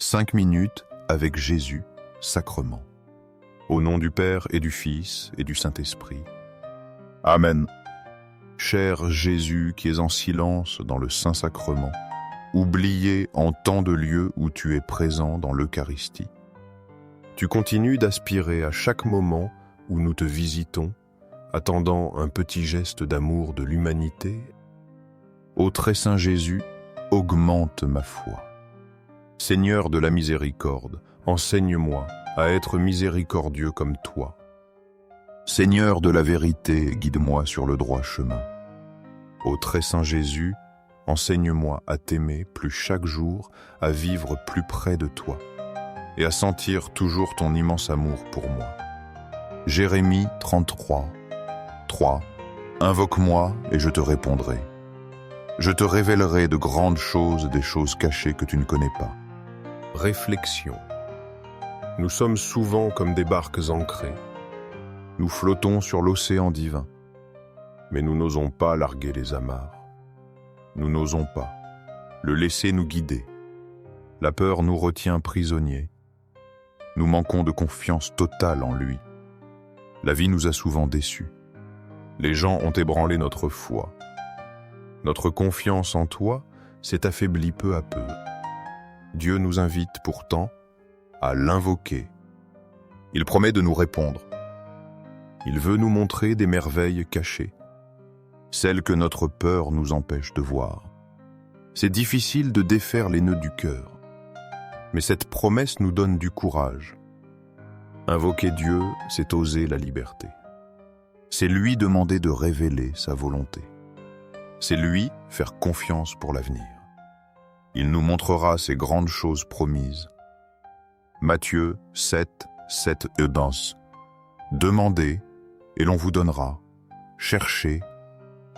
5 minutes avec Jésus, sacrement. Au nom du Père et du Fils et du Saint-Esprit. Amen. Cher Jésus qui es en silence dans le Saint-Sacrement, oublié en tant de lieux où tu es présent dans l'Eucharistie, tu continues d'aspirer à chaque moment où nous te visitons, attendant un petit geste d'amour de l'humanité. Ô très saint Jésus, augmente ma foi. Seigneur de la miséricorde, enseigne-moi à être miséricordieux comme toi. Seigneur de la vérité, guide-moi sur le droit chemin. Ô très saint Jésus, enseigne-moi à t'aimer plus chaque jour, à vivre plus près de toi et à sentir toujours ton immense amour pour moi. Jérémie 33, 3. Invoque-moi et je te répondrai. Je te révélerai de grandes choses, des choses cachées que tu ne connais pas. Réflexion. Nous sommes souvent comme des barques ancrées. Nous flottons sur l'océan divin, mais nous n'osons pas larguer les amarres. Nous n'osons pas le laisser nous guider. La peur nous retient prisonniers. Nous manquons de confiance totale en lui. La vie nous a souvent déçus. Les gens ont ébranlé notre foi. Notre confiance en toi s'est affaiblie peu à peu. Dieu nous invite pourtant à l'invoquer. Il promet de nous répondre. Il veut nous montrer des merveilles cachées, celles que notre peur nous empêche de voir. C'est difficile de défaire les nœuds du cœur, mais cette promesse nous donne du courage. Invoquer Dieu, c'est oser la liberté. C'est lui demander de révéler sa volonté. C'est lui faire confiance pour l'avenir. Il nous montrera ces grandes choses promises. Matthieu 7, 7 et 11. Demandez et l'on vous donnera. Cherchez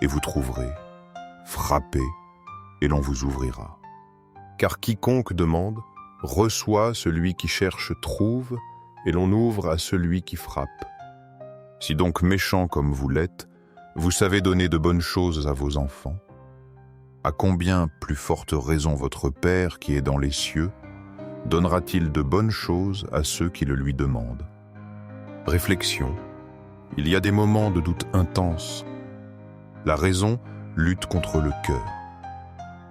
et vous trouverez. Frappez et l'on vous ouvrira. Car quiconque demande reçoit, celui qui cherche trouve, et l'on ouvre à celui qui frappe. Si donc méchant comme vous l'êtes, vous savez donner de bonnes choses à vos enfants, à combien plus forte raison votre Père qui est dans les cieux donnera-t-il de bonnes choses à ceux qui le lui demandent? Réflexion. Il y a des moments de doute intense. La raison lutte contre le cœur.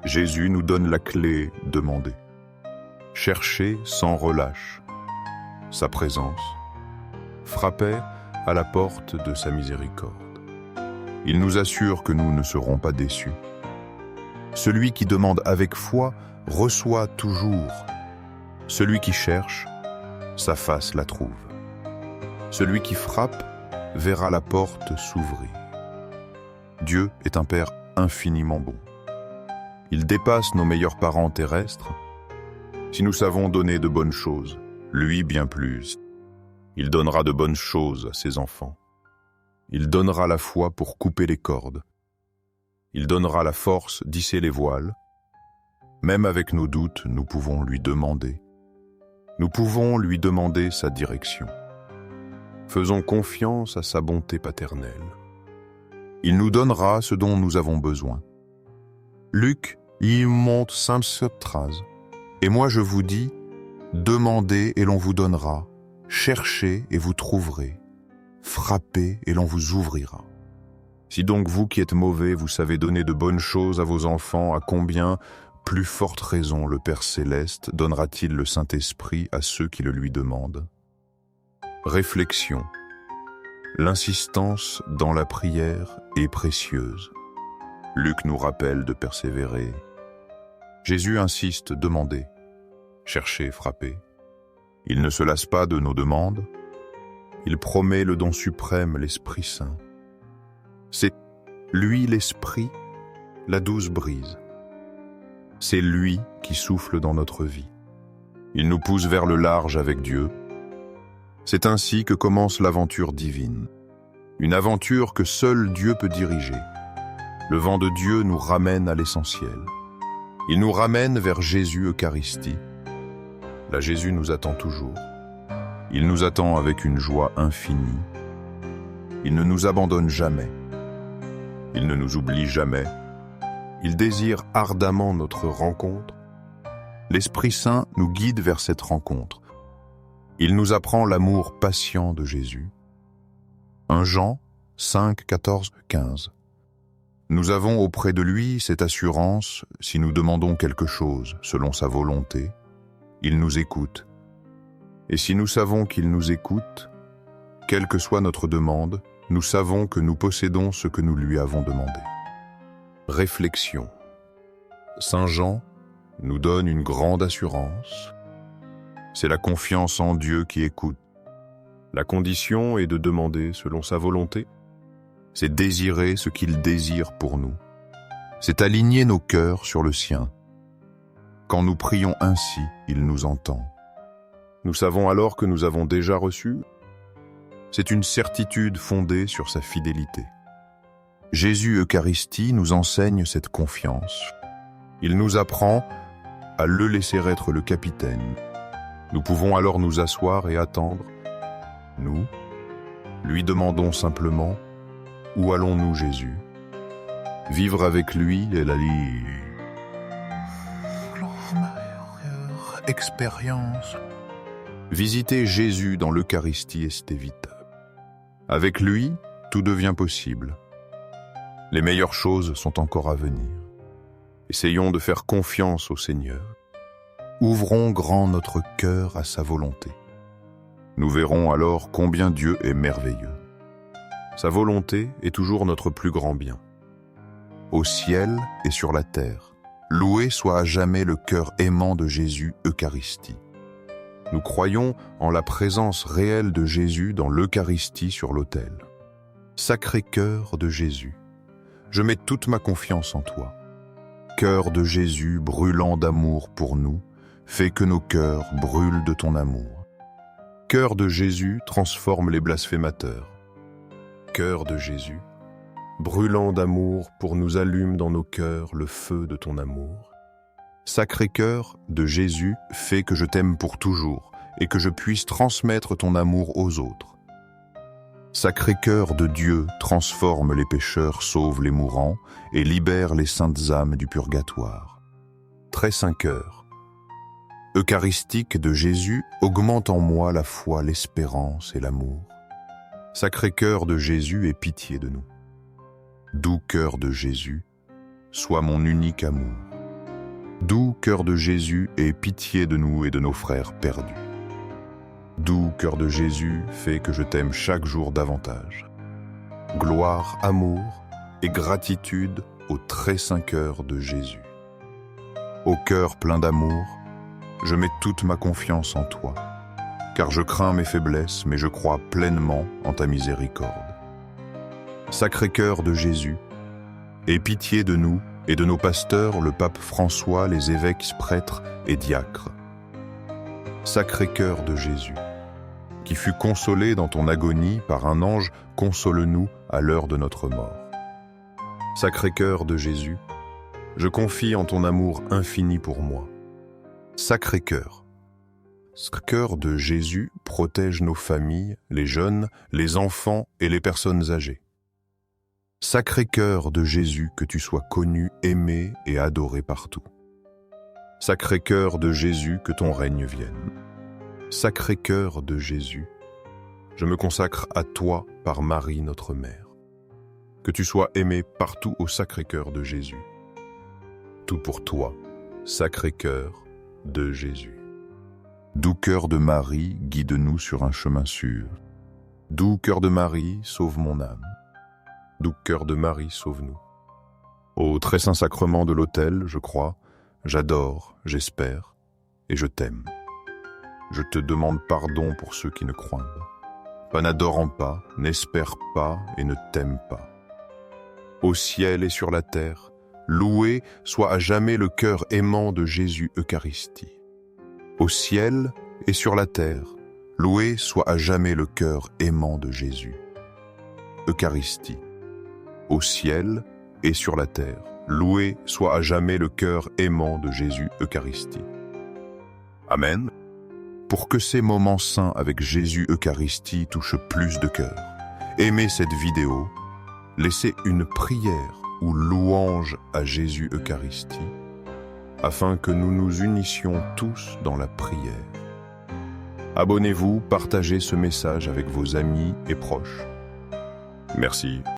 Jésus nous donne la clé, demandez. Cherchez sans relâche sa présence. Frappez à la porte de sa miséricorde. Il nous assure que nous ne serons pas déçus. Celui qui demande avec foi reçoit toujours. Celui qui cherche, sa face la trouve. Celui qui frappe verra la porte s'ouvrir. Dieu est un Père infiniment bon. Il dépasse nos meilleurs parents terrestres. Si nous savons donner de bonnes choses, lui bien plus. Il donnera de bonnes choses à ses enfants. Il donnera la foi pour couper les cordes. Il donnera la force d'hisser les voiles. Même avec nos doutes, nous pouvons lui demander. Nous pouvons lui demander sa direction. Faisons confiance à sa bonté paternelle. Il nous donnera ce dont nous avons besoin. Luc, il monte 5:13. Et moi je vous dis, demandez et l'on vous donnera. Cherchez et vous trouverez. Frappez et l'on vous ouvrira. Si donc vous qui êtes mauvais, vous savez donner de bonnes choses à vos enfants, à combien plus forte raison le Père Céleste donnera-t-il le Saint-Esprit à ceux qui le lui demandent? Réflexion. L'insistance dans la prière est précieuse. Luc nous rappelle de persévérer. Jésus insiste, demandez. Cherchez, frappez. Il ne se lasse pas de nos demandes. Il promet le don suprême, l'Esprit Saint. C'est lui l'Esprit, la douce brise. C'est lui qui souffle dans notre vie. Il nous pousse vers le large avec Dieu. C'est ainsi que commence l'aventure divine. Une aventure que seul Dieu peut diriger. Le vent de Dieu nous ramène à l'essentiel. Il nous ramène vers Jésus Eucharistie. Là, Jésus nous attend toujours. Il nous attend avec une joie infinie. Il ne nous abandonne jamais. Il ne nous oublie jamais. Il désire ardemment notre rencontre. l'Esprit Saint nous guide vers cette rencontre. Il nous apprend l'amour patient de Jésus. 1 Jean 5, 14, 15. Nous avons auprès de lui cette assurance, si nous demandons quelque chose selon sa volonté, il nous écoute. Et si nous savons qu'il nous écoute, quelle que soit notre demande, nous savons que nous possédons ce que nous lui avons demandé. Réflexion. Saint Jean nous donne une grande assurance. C'est la confiance en Dieu qui écoute. La condition est de demander selon sa volonté. C'est désirer ce qu'il désire pour nous. C'est aligner nos cœurs sur le sien. Quand nous prions ainsi, il nous entend. Nous savons alors que nous avons déjà reçu. C'est une certitude fondée sur sa fidélité. Jésus Eucharistie nous enseigne cette confiance. Il nous apprend à le laisser être le capitaine. Nous pouvons alors nous asseoir et attendre. Nous lui demandons simplement « Où allons-nous, Jésus ?» Vivre avec lui est la meilleure expérience. Visiter Jésus dans l'Eucharistie est évitable. Avec lui, tout devient possible. Les meilleures choses sont encore à venir. Essayons de faire confiance au Seigneur. Ouvrons grand notre cœur à sa volonté. Nous verrons alors combien Dieu est merveilleux. Sa volonté est toujours notre plus grand bien. Au ciel et sur la terre, loué soit à jamais le cœur aimant de Jésus Eucharistie. Nous croyons en la présence réelle de Jésus dans l'Eucharistie sur l'autel. Sacré cœur de Jésus, je mets toute ma confiance en toi. Cœur de Jésus brûlant d'amour pour nous, fais que nos cœurs brûlent de ton amour. Cœur de Jésus transforme les blasphémateurs. Cœur de Jésus, brûlant d'amour pour nous allume dans nos cœurs le feu de ton amour. Sacré cœur de Jésus, fais que je t'aime pour toujours et que je puisse transmettre ton amour aux autres. Sacré cœur de Dieu, transforme les pécheurs, sauve les mourants et libère les saintes âmes du purgatoire. Très saint cœur eucharistique de Jésus, augmente en moi la foi, l'espérance et l'amour. Sacré cœur de Jésus, aie pitié de nous. Doux cœur de Jésus, sois mon unique amour. Doux cœur de Jésus, aie pitié de nous et de nos frères perdus. Doux cœur de Jésus, fais que je t'aime chaque jour davantage. Gloire, amour et gratitude au très saint cœur de Jésus. Au cœur plein d'amour, je mets toute ma confiance en toi, car je crains mes faiblesses, mais je crois pleinement en ta miséricorde. Sacré cœur de Jésus, aie pitié de nous et de nos pasteurs, le pape François, les évêques, prêtres et diacres. Sacré cœur de Jésus, qui fut consolé dans ton agonie par un ange, console-nous à l'heure de notre mort. Sacré cœur de Jésus, je confie en ton amour infini pour moi. Sacré cœur de Jésus, protège nos familles, les jeunes, les enfants et les personnes âgées. Sacré cœur de Jésus, que tu sois connu, aimé et adoré partout. Sacré cœur de Jésus, que ton règne vienne. Sacré cœur de Jésus, je me consacre à toi par Marie notre Mère. Que tu sois aimé partout au Sacré cœur de Jésus. Tout pour toi, Sacré cœur de Jésus. Doux cœur de Marie, guide-nous sur un chemin sûr. Doux cœur de Marie, sauve mon âme. Doux cœur de Marie, sauve-nous. Au très saint sacrement de l'autel, je crois, j'adore, j'espère et je t'aime. Je te demande pardon pour ceux qui ne croient pas, n'adorant pas, n'espèrent pas et ne t'aiment pas. Au ciel et sur la terre, loué soit à jamais le cœur aimant de Jésus Eucharistie. Au ciel et sur la terre, loué soit à jamais le cœur aimant de Jésus. Eucharistie. Au ciel et sur la terre, loué soit à jamais le cœur aimant de Jésus Eucharistie. Amen. Pour que ces moments saints avec Jésus Eucharistie touchent plus de cœurs, aimez cette vidéo, laissez une prière ou louange à Jésus Eucharistie, afin que nous nous unissions tous dans la prière. Abonnez-vous, partagez ce message avec vos amis et proches. Merci.